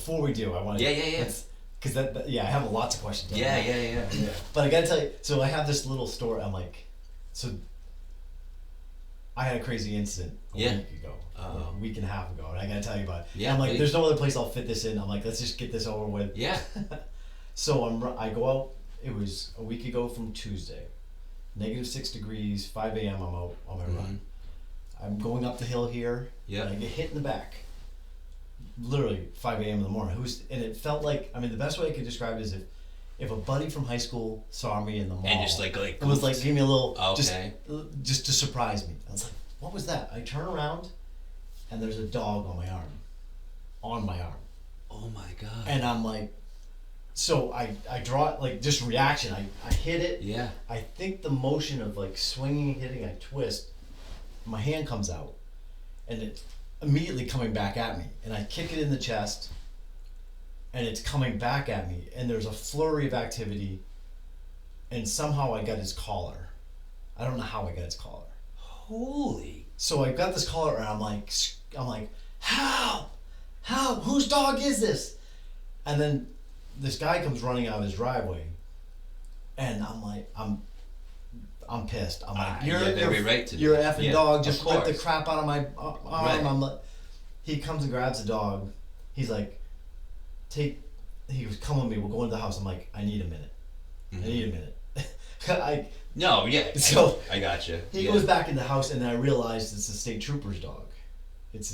before we do, I want to. Yeah. Because I have lots of questions. Yeah. But I gotta tell you, so I have this little story. I'm like, so I had a crazy incident a week ago, a week and a half ago, and I gotta tell you about it. Yeah, I'm like, please. there's no other place I'll fit this in. I'm like, let's just get this over with. Yeah. So I go out. It was a week ago from Tuesday. -6 degrees, 5 a.m. I'm out on my run. I'm going up the hill here. Yeah. And I get hit in the back. Literally 5 a.m. in the morning. And it felt like, I mean, the best way I could describe it is if a buddy from high school saw me in the mall. And just like it was like, give me a little, okay. just to surprise me. I was like, what was that? I turn around and there's a dog on my arm. On my arm. Oh my God. And I'm like, so I draw it, like, just reaction. I hit it. Yeah. I think the motion of like swinging, hitting, I twist, my hand comes out and it's immediately coming back at me. And I kick it in the chest and it's coming back at me. And there's a flurry of activity and somehow I got his collar. I don't know how I got his collar. Holy. So I got this collar and I'm like, how, whose dog is this? And then this guy comes running out of his driveway, and I'm like, I'm pissed. I'm like, you're right to you're an effing dog. Just rip the crap out of my arm. Right. I'm like, he comes and grabs the dog. He's like, he goes, come with me. We'll go into the house. I'm like, I need a minute. Mm-hmm. I need a minute. So I got you. He goes back in the house, and then I realized it's a state trooper's dog. It's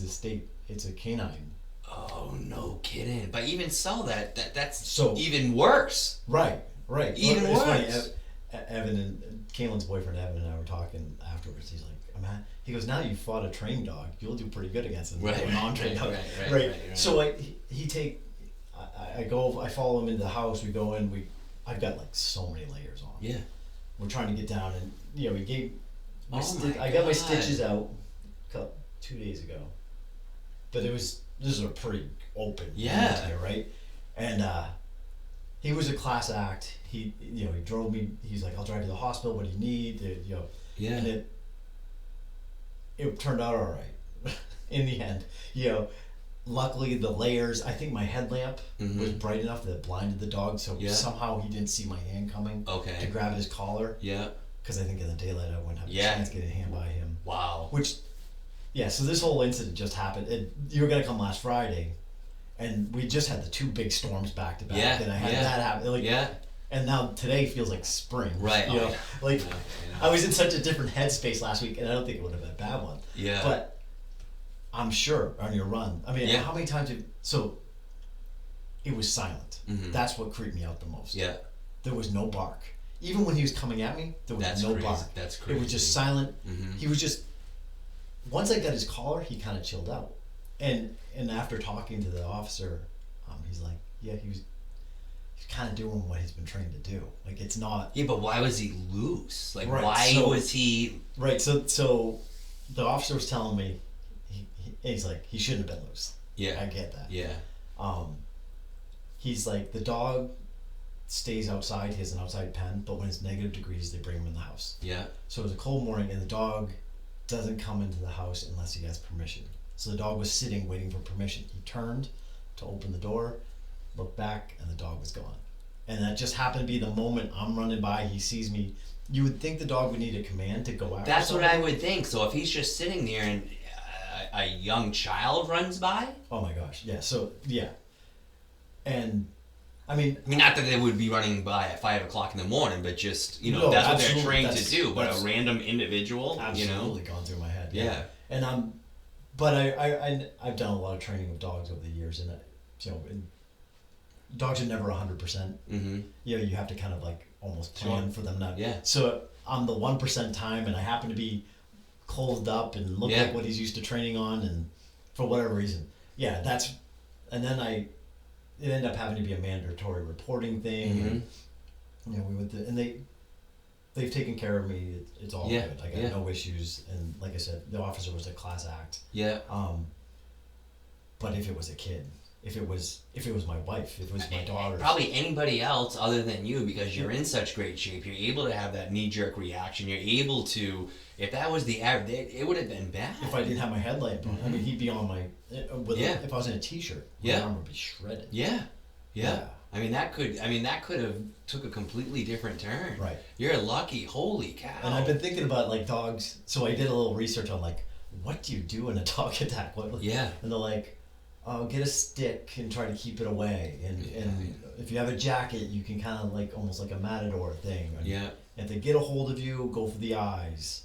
a canine. Oh, no kidding. But even so, that's So even worse. Right. Even It's worse. Funny, Evan and Kaylin's boyfriend Evan and I were talking afterwards. He's like, he goes, now you fought a trained dog, you'll do pretty good against him. Right. A non-trained dog. Right. So I follow him into the house. We go in. I've got like so many layers on. Yeah. We're trying to get down, and we gave. I got my God. stitches out 2 days ago, but this is a pretty open wound here, right? And he was a class act. He drove me. He's like, I'll drive you to the hospital. What do you need? Yeah. And it turned out all right in the end. Luckily the layers. I think my headlamp was bright enough that it blinded the dog, so somehow he didn't see my hand coming. Okay. To grab at his collar. Yeah. Because I think in the daylight I wouldn't have a chance getting a hand by him. Wow. So this whole incident just happened. You were gonna come last Friday, and we just had the two big storms back to back. Yeah. And I had that happen. And now today feels like spring. Right. I was in such a different headspace last week, and I don't think it would have been a bad one. Yeah. But I'm sure on your run. I mean, how many times it was silent. Mm-hmm. That's what creeped me out the most. Yeah. There was no bark. Even when he was coming at me, there was no bark. That's crazy. It was just silent. Mm-hmm. He was just. Once I got his collar, he kind of chilled out, and after talking to the officer, he's like, he's kind of doing what he's been trained to do. Like, it's not. Yeah, but why was he loose? Like, right, why was he? Right. So the officer was telling me, he's like, he shouldn't have been loose. Yeah. I get that. Yeah. He's like, the dog stays outside. He has an outside pen, but when it's negative degrees, they bring him in the house. Yeah. So it was a cold morning, and the dog doesn't come into the house unless he has permission. So the dog was sitting waiting for permission. He turned to open the door, looked back, and the dog was gone. And that just happened to be the moment I'm running by. He sees me. You would think the dog would need a command to go after That's something. what I would think. So if he's just sitting there and a young child runs by? Oh my gosh, yeah. So, yeah. And, I mean, not that they would be running by at 5 o'clock in the morning, but just, no, that's what they're trained to do. But that's a random individual, absolutely gone through my head. Yeah. And but I've done a lot of training with dogs over the years, and dogs are never 100%. Mm-hmm. You have to kind of like almost plan for them not. Yeah. So I'm the 1% time, and I happen to be clothed up and look like what he's used to training on, and for whatever reason, and then it ended up having to be a mandatory reporting thing, and we went and they've taken care of me. It's all good. I got no issues, and like I said, the officer was a class act. Yeah. But if it was a kid, if it was my wife, if it was my daughter. Probably anybody else other than you, because you're in such great shape. You're able to have that knee-jerk reaction. You're able to, if that was the average, it would have been bad. If I didn't have my headlight on, I mean, he'd be on my, if I was in a t-shirt, my arm would be shredded. Yeah. I mean, that could have took a completely different turn. Right. You're lucky. Holy cow. And I've been thinking about, like, dogs, so I did a little research on, like, what do you do in a dog attack? Yeah. And they're like, get a stick and try to keep it away. And if you have a jacket, you can kind of, like, almost like a matador thing. And if they get a hold of you, go for the eyes.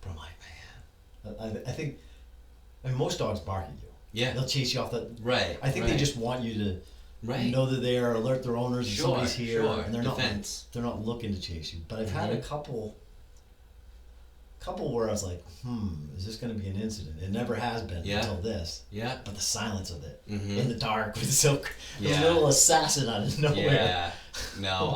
But I'm like, man, I think, most dogs bark at you. Yeah. They'll chase you off the... Right. I think they just want you to know that they are, alert their owners, and somebody's here. And they're not looking to chase you. But I've had a couple where I was like, is this going to be an incident? It never has been until this. Yeah. But the silence of it in the dark was so a little assassin out of nowhere. Yeah. No,